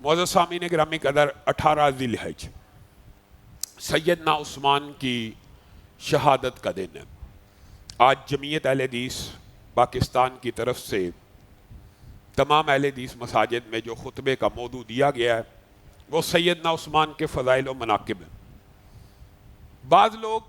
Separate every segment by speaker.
Speaker 1: معزز سامعین گرامی قدر 18 ذی الحج سیدنا عثمان کی شہادت کا دن ہے۔ آج جمعیت اہل حدیث پاکستان کی طرف سے تمام اہل حدیث مساجد میں جو خطبے کا موضوع دیا گیا ہے وہ سیدنا عثمان کے فضائل و مناقب ہیں۔ بعض لوگ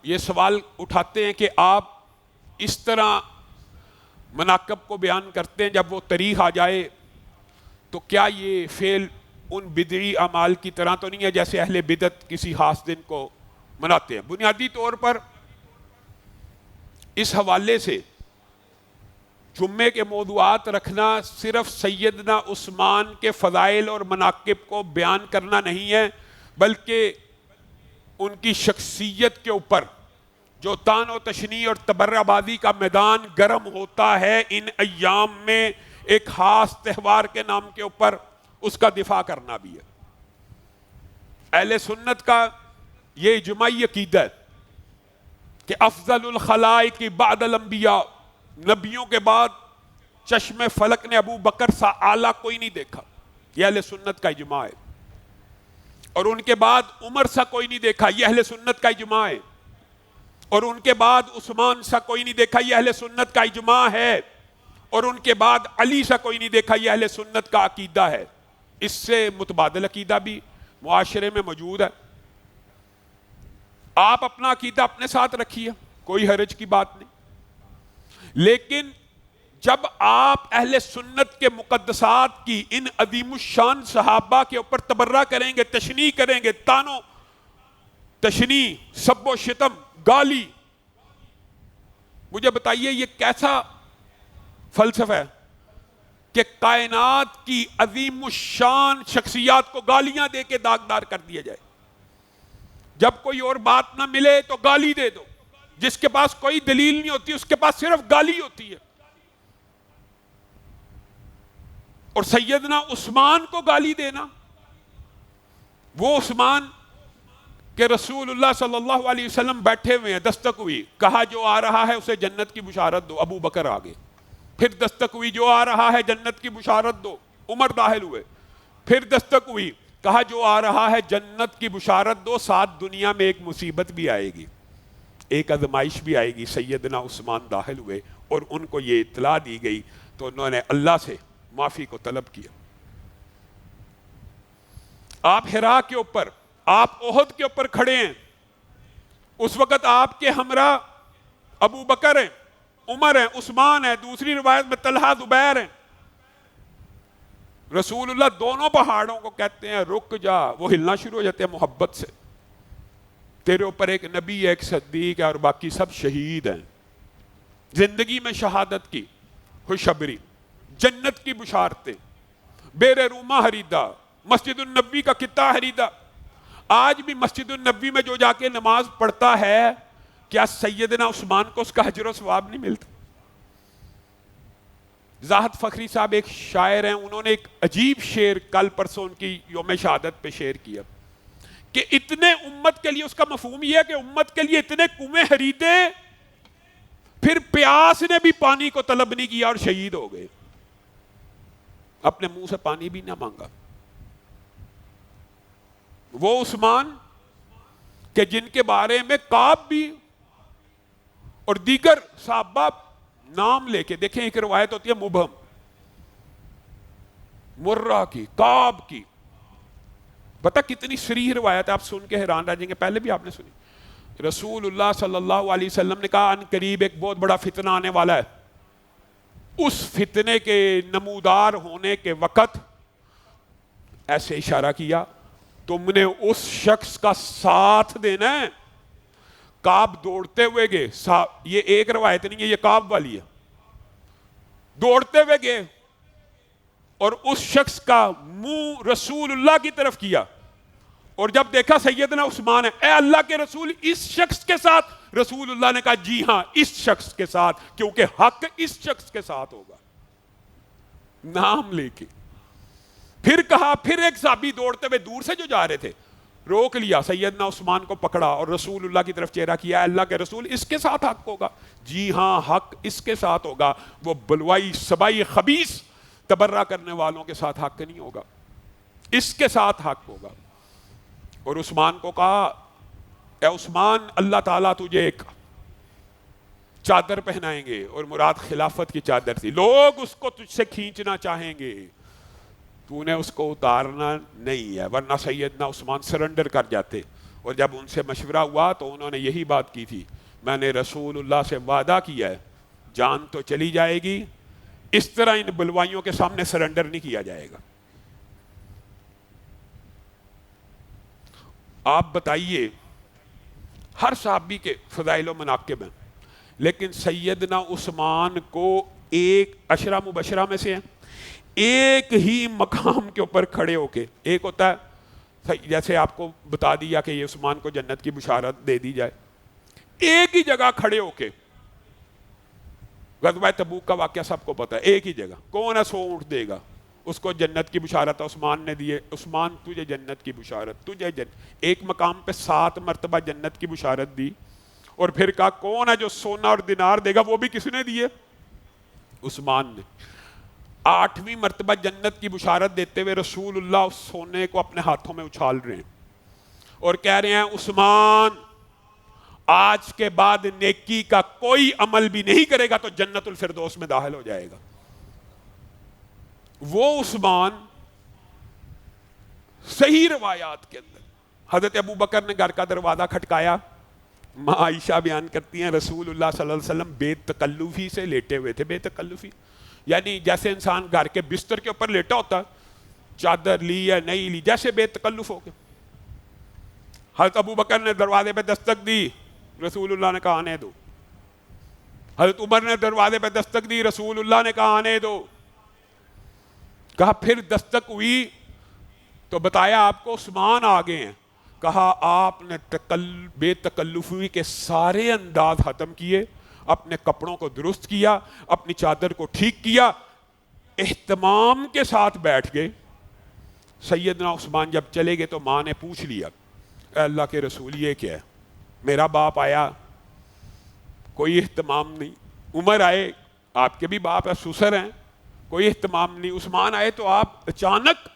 Speaker 1: یہ سوال اٹھاتے ہیں کہ آپ اس طرح مناقب کو بیان کرتے ہیں جب وہ تاریخ آ جائے تو کیا یہ فعل ان بدعی اعمال کی طرح تو نہیں ہے جیسے اہل بدعت کسی خاص دن کو مناتے ہیں؟ بنیادی طور پر اس حوالے سے جمعے کے موضوعات رکھنا صرف سیدنا عثمان کے فضائل اور مناقب کو بیان کرنا نہیں ہے، بلکہ ان کی شخصیت کے اوپر جو طعن و تشنیع اور تبرہ بازی کا میدان گرم ہوتا ہے ان ایام میں ایک خاص تہوار کے نام کے اوپر، اس کا دفاع کرنا بھی ہے۔ اہل سنت کا یہ اجماعی عقیدہ ہے کہ افضل الخلائق بعد الانبیاء، نبیوں کے بعد چشم فلک نے ابو بکر سا اعلیٰ کوئی نہیں دیکھا، یہ اہل سنت کا اجماع ہے۔ اور ان کے بعد عمر سا کوئی نہیں دیکھا، یہ اہل سنت کا اجماع ہے۔ اور ان کے بعد عثمان سا کوئی نہیں دیکھا، یہ اہل سنت کا اجماع ہے۔ اور ان کے بعد علی سا کوئی نہیں دیکھا، یہ اہل سنت کا عقیدہ ہے۔ اس سے متبادل عقیدہ بھی معاشرے میں موجود ہے۔ آپ اپنا عقیدہ اپنے ساتھ رکھیے، کوئی حرج کی بات نہیں، لیکن جب آپ اہل سنت کے مقدسات کی ان عظیم الشان صحابہ کے اوپر تبرہ کریں گے، تشنیع کریں گے، طعن و تشنیع، سب و شتم، گالی، مجھے بتائیے یہ کیسا فلسفہ ہے کہ کائنات کی عظیم الشان شخصیات کو گالیاں دے کے داغدار کر دیا جائے؟ جب کوئی اور بات نہ ملے تو گالی دے دو، جس کے پاس کوئی دلیل نہیں ہوتی اس کے پاس صرف گالی ہوتی ہے۔ اور سیدنا عثمان کو گالی دینا، وہ عثمان کہ رسول اللہ صلی اللہ علیہ وسلم بیٹھے ہوئے ہیں، دستک ہوئی، کہا جو آ رہا ہے اسے جنت کی بشارت دو، ابو بکر آگے، پھر دستک ہوئی جو آ رہا ہے جنت کی بشارت دو، عمر داخل ہوئے، پھر دستک ہوئی، کہا جو آ رہا ہے جنت کی بشارت دو، ساتھ دنیا میں ایک مصیبت بھی آئے گی، ایک آزمائش بھی آئے گی۔ سیدنا عثمان داخل ہوئے اور ان کو یہ اطلاع دی گئی تو انہوں نے اللہ سے معافی کو طلب کیا۔ آپ حرا کے اوپر، آپ احد کے اوپر کھڑے ہیں، اس وقت آپ کے ہمراہ ابو بکر ہیں، عمر ہیں، عثمان ہیں، دوسری روایت میں طلحہ زبیر ہیں۔ رسول اللہ دونوں پہاڑوں کو کہتے ہیں رک جا، وہ ہلنا شروع ہو جاتے ہیں محبت سے، تیرے اوپر ایک نبی ہے، ایک صدیق ہے، اور باقی سب شہید ہیں۔ زندگی میں شہادت کی خوشخبری، جنت کی بشارتیں، بیر روما خریدا، مسجد النبی کا قطعہ خریدا۔ آج بھی مسجد النبی میں جو جا کے نماز پڑھتا ہے، کیا سیدنا عثمان کو اس کا اجر و ثواب نہیں ملتا؟ زاہد فخری صاحب ایک شاعر ہیں، انہوں نے ایک عجیب شعر کل پرسوں ان کی یوم شہادت پہ شعر کیا کہ اتنے امت کے لیے، اس کا مفہوم یہ ہے کہ امت کے لیے اتنے کنویں خریدے، پھر پیاس نے بھی پانی کو طلب نہیں کیا اور شہید ہو گئے، اپنے منہ سے پانی بھی نہ مانگا۔ وہ عثمان کہ جن کے بارے میں کعب بھی اور دیگر صحابہ نام لے کے، دیکھیں ایک روایت ہوتی ہے مبہم، مرہ کی، کعب کی، بتا کتنی صریح روایت ہے، آپ سن کے حیران رہ جائیں گے، پہلے بھی آپ نے سنی۔ رسول اللہ صلی اللہ علیہ وسلم نے کہا ان قریب ایک بہت بڑا فتنہ آنے والا ہے، اس فتنے کے نمودار ہونے کے وقت ایسے اشارہ کیا تم نے اس شخص کا ساتھ دینا ہے۔ کعب دوڑتے ہوئے گئے، یہ ایک روایت نہیں ہے، یہ کعب والی ہے، دوڑتے ہوئے گئے اور اس شخص کا منہ رسول اللہ کی طرف کیا، اور جب دیکھا سیدنا عثمان ہے، اے اللہ کے رسول اس شخص کے ساتھ؟ رسول اللہ نے کہا جی ہاں اس شخص کے ساتھ، کیونکہ حق اس شخص کے ساتھ ہوگا، نام لے کے۔ پھر کہا، پھر ایک صحابی دوڑتے ہوئے دور سے جو جا رہے تھے روک لیا، سیدنا عثمان کو پکڑا اور رسول اللہ کی طرف چہرہ کیا، اللہ کے رسول اس کے ساتھ حق ہوگا؟ جی ہاں حق اس کے ساتھ ہوگا، وہ بلوائی سبائی خبیث تبرہ کرنے والوں کے ساتھ حق نہیں ہوگا۔ اس کے ساتھ حق ہوگا. اور عثمان کو کہا اے عثمان اللہ تعالیٰ تجھے ایک چادر پہنائیں گے، اور مراد خلافت کی چادر تھی. لوگ اس کو تجھ سے کھینچنا چاہیں گے، تو نے اس کو اتارنا نہیں ہے، ورنہ سیدنا عثمان سرنڈر کر جاتے. اور جب ان سے مشورہ ہوا تو انہوں نے یہی بات کی تھی، میں نے رسول اللہ سے وعدہ کیا ہے جان تو چلی جائے گی، اس طرح ان بلوائیوں کے سامنے سرنڈر نہیں کیا جائے گا. آپ بتائیے ہر صحابی کے فضائل و مناقب ہیں، لیکن سیدنا عثمان کو ایک عشرہ مبشرہ میں سے ہیں، ایک ہی مقام کے اوپر کھڑے ہو کے، ایک ہوتا ہے جیسے آپ کو بتا دیا کہ یہ عثمان کو جنت کی بشارت دے دی جائے، ایک ہی جگہ کھڑے ہو کے، غزوہ تبوک کا واقعہ سب کو پتا ہے، ایک ہی جگہ کون ہے 100 اونٹ دے گا، اس کو جنت کی بشارت عثمان نے دیے، عثمان تجھے جنت کی بشارت، تجھے ایک مقام پہ 7 مرتبہ جنت کی بشارت دی. اور پھر کہا کون ہے جو سونا اور دینار دے گا، وہ بھی کس نے دیے؟ عثمان نے. 8ویں مرتبہ جنت کی بشارت دیتے ہوئے رسول اللہ اس سونے کو اپنے ہاتھوں میں اچھال رہے ہیں اور کہہ رہے ہیں عثمان آج کے بعد نیکی کا کوئی عمل بھی نہیں کرے گا تو جنت الفردوس میں داخل ہو جائے گا. وہ عثمان صحیح روایات کے اندر حضرت ابو بکر نے گھر کا دروازہ کھٹکایا، ماں عائشہ بیان کرتی ہیں رسول اللہ صلی اللہ علیہ وسلم بے تکلفی سے لیٹے ہوئے تھے. بے تکلفی یعنی جیسے انسان گھر کے بستر کے اوپر لیٹا ہوتا، چادر لی یا نہیں لی، جیسے بے تکلف ہو کے. حضرت ابو بکر نے دروازے پہ دستک دی، رسول اللہ نے کہا آنے دو. حضرت عمر نے دروازے پہ دستک دی، رسول اللہ نے کہا آنے دو. کہا پھر دستک ہوئی تو بتایا آپ کو عثمان آ گئے ہیں. کہا آپ نے بے تکلفی کے سارے انداز ختم کیے، اپنے کپڑوں کو درست کیا، اپنی چادر کو ٹھیک کیا، اہتمام کے ساتھ بیٹھ گئے. سیدنا عثمان جب چلے گئے تو ماں نے پوچھ لیا اے اللہ کے رسول یہ کیا ہے؟ میرا باپ آیا کوئی اہتمام نہیں، عمر آئے آپ کے بھی باپ ہے سسر ہیں کوئی اہتمام نہیں، عثمان آئے تو آپ اچانک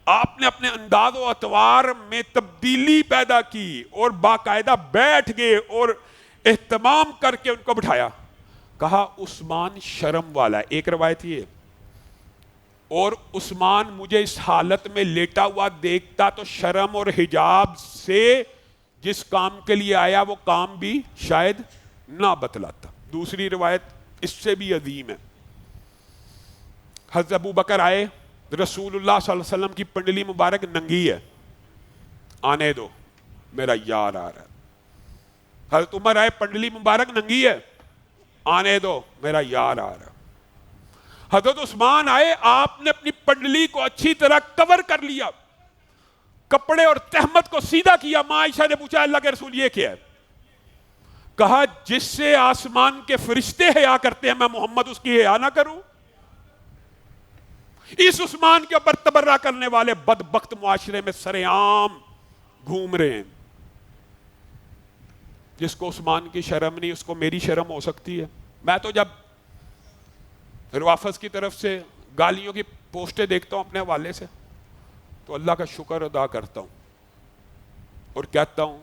Speaker 1: آپ نے اپنے انداز و اطوار میں تبدیلی پیدا کی اور باقاعدہ بیٹھ گئے اور اہتمام کر کے ان کو بٹھایا. کہا عثمان شرم والا ہے، ایک روایت یہ، اور عثمان مجھے اس حالت میں لیٹا ہوا دیکھتا تو شرم اور حجاب سے جس کام کے لیے آیا وہ کام بھی شاید نہ بتلاتا. دوسری روایت اس سے بھی عظیم ہے. حضرت ابو بکر آئے، رسول اللہ صلی اللہ علیہ وسلم کی پنڈلی مبارک ننگی ہے، آنے دو میرا یار آ رہا ہے. حضرت عمر آئے، پنڈلی مبارک ننگی ہے، آنے دو میرا یار آ رہا ہے. حضرت عثمان آئے، آپ نے اپنی پنڈلی کو اچھی طرح کور کر لیا، کپڑے اور تہمت کو سیدھا کیا. ماں عائشہ نے پوچھا اللہ کے رسول یہ کیا ہے؟ کہا جس سے آسمان کے فرشتے حیا کرتے ہیں میں محمد اس کی حیا نہ کروں؟ اس عثمان کے اوپر تبرہ کرنے والے بدبخت معاشرے میں سر عام گھوم رہے ہیں. جس کو عثمان کی شرم نہیں اس کو میری شرم ہو سکتی ہے. میں تو جب روافظ کی طرف سے گالیوں کی پوسٹیں دیکھتا ہوں اپنے حوالے سے تو اللہ کا شکر ادا کرتا ہوں اور کہتا ہوں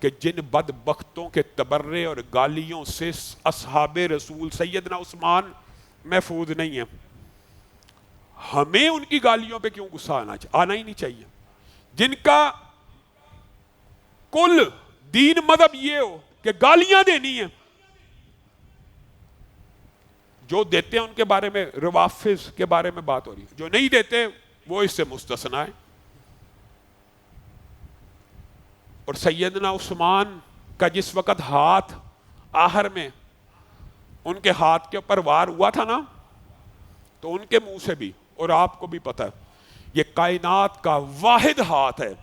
Speaker 1: کہ جن بدبختوں کے تبرے اور گالیوں سے اصحاب رسول سیدنا عثمان محفوظ نہیں ہیں، ہمیں ان کی گالیوں پہ کیوں غصہ آنا ہی نہیں چاہیے. جن کا کل دین مذہب یہ ہو کہ گالیاں دینی ہیں، جو دیتے ہیں ان کے بارے میں روافظ کے بارے میں بات ہو رہی ہے، جو نہیں دیتے وہ اس سے مستثنا ہے. اور سیدنا عثمان کا جس وقت ہاتھ آخر میں ان کے ہاتھ کے اوپر وار ہوا تھا نا تو ان کے منہ سے بھی، اور آپ کو بھی پتہ ہے یہ کائنات کا واحد ہاتھ ہے،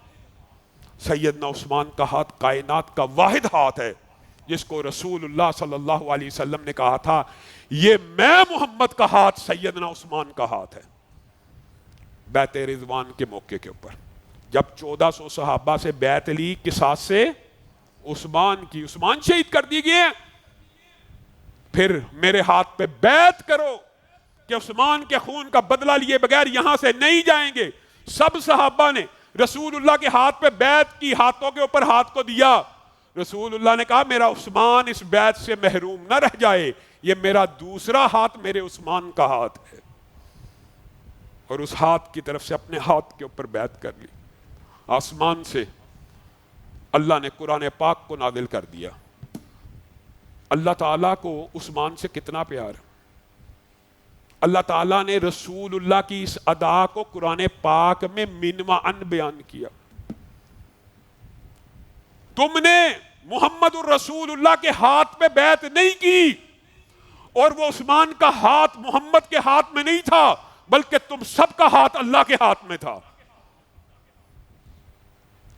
Speaker 1: سیدنا عثمان کا ہاتھ کائنات کا واحد ہاتھ ہے جس کو رسول اللہ صلی اللہ علیہ وسلم نے کہا تھا یہ میں محمد کا ہاتھ سیدنا عثمان کا ہاتھ ہے. بیعت رضوان کے موقع کے اوپر جب 1400 صحابہ سے بیعت لی قصاص سے عثمان کی، عثمان شہید کر دیے گئے، پھر میرے ہاتھ پہ بیعت کرو کہ عثمان کے خون کا بدلہ لیے بغیر یہاں سے نہیں جائیں گے. سب صحابہ نے رسول اللہ کے ہاتھ پہ بیعت کی، ہاتھوں کے اوپر ہاتھ کو دیا. رسول اللہ نے کہا میرا عثمان اس بیعت سے محروم نہ رہ جائے، یہ میرا دوسرا ہاتھ میرے عثمان کا ہاتھ ہے. اور اس ہاتھ کی طرف سے اپنے ہاتھ کے اوپر بیعت کر لی. آسمان سے اللہ نے قرآن پاک کو نازل کر دیا. اللہ تعالیٰ کو عثمان سے کتنا پیار. اللہ تعالیٰ نے رسول اللہ کی اس ادا کو قرآن پاک میں من و ان بیان کیا. تم نے محمد الرسول اللہ کے ہاتھ پہ بیعت نہیں کی، اور وہ عثمان کا ہاتھ محمد کے ہاتھ میں نہیں تھا، بلکہ تم سب کا ہاتھ اللہ کے ہاتھ میں تھا.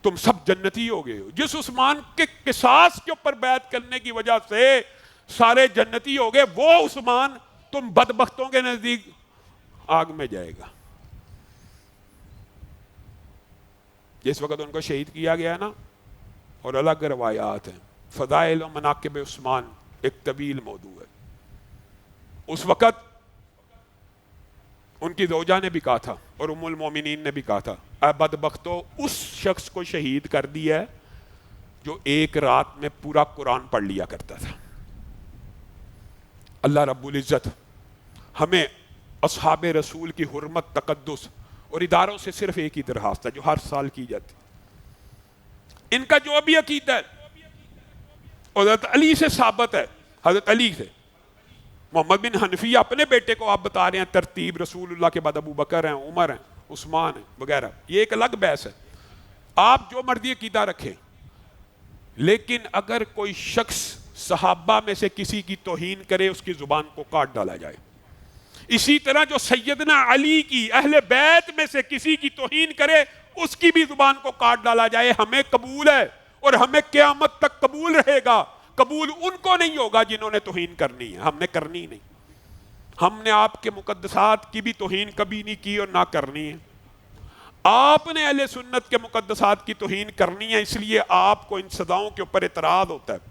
Speaker 1: تم سب جنتی ہو گئے ہو. جس عثمان کے قصاص کے اوپر بیعت کرنے کی وجہ سے سارے جنتی ہو گئے، وہ عثمان تم بدبختوں کے نزدیک آگ میں جائے گا. جس وقت ان کو شہید کیا گیا نا، اور الگ روایات ہیں، فضائل و مناقب عثمان ایک طویل موضوع ہے. اس وقت ان کی زوجہ نے بھی کہا تھا اور ام المومنین نے بھی کہا تھا، اے بدبختو، اس شخص کو شہید کر دیا ہے جو ایک رات میں پورا قرآن پڑھ لیا کرتا تھا. اللہ رب العزت ہمیں اصحاب رسول کی حرمت، تقدس اور اداروں سے صرف ایک ہی درخواست ہے جو ہر سال کی جاتی. ان کا جو بھی عقیدہ ہے حضرت علی سے ثابت ہے. حضرت علی سے محمد بن حنفیہ اپنے بیٹے کو آپ بتا رہے ہیں ترتیب، رسول اللہ کے بعد ابو بکر ہیں، عمر ہیں، عثمان ہیں وغیرہ. یہ ایک الگ بحث ہے. آپ جو مرضی عقیدہ رکھیں، لیکن اگر کوئی شخص صحابہ میں سے کسی کی توہین کرے، اس کی زبان کو کاٹ ڈالا جائے. اسی طرح جو سیدنا علی کی، اہل بیت میں سے کسی کی توہین کرے، اس کی بھی زبان کو کاٹ ڈالا جائے. ہمیں قبول ہے اور ہمیں قیامت تک قبول رہے گا. قبول ان کو نہیں ہوگا جنہوں نے توہین کرنی ہے، ہم نے کرنی نہیں. ہم نے آپ کے مقدسات کی بھی توہین کبھی نہیں کی اور نہ کرنی ہے. آپ نے اہل سنت کے مقدسات کی توہین کرنی ہے، اس لیے آپ کو ان سزاؤں کے اوپر اعتراض ہوتا ہے.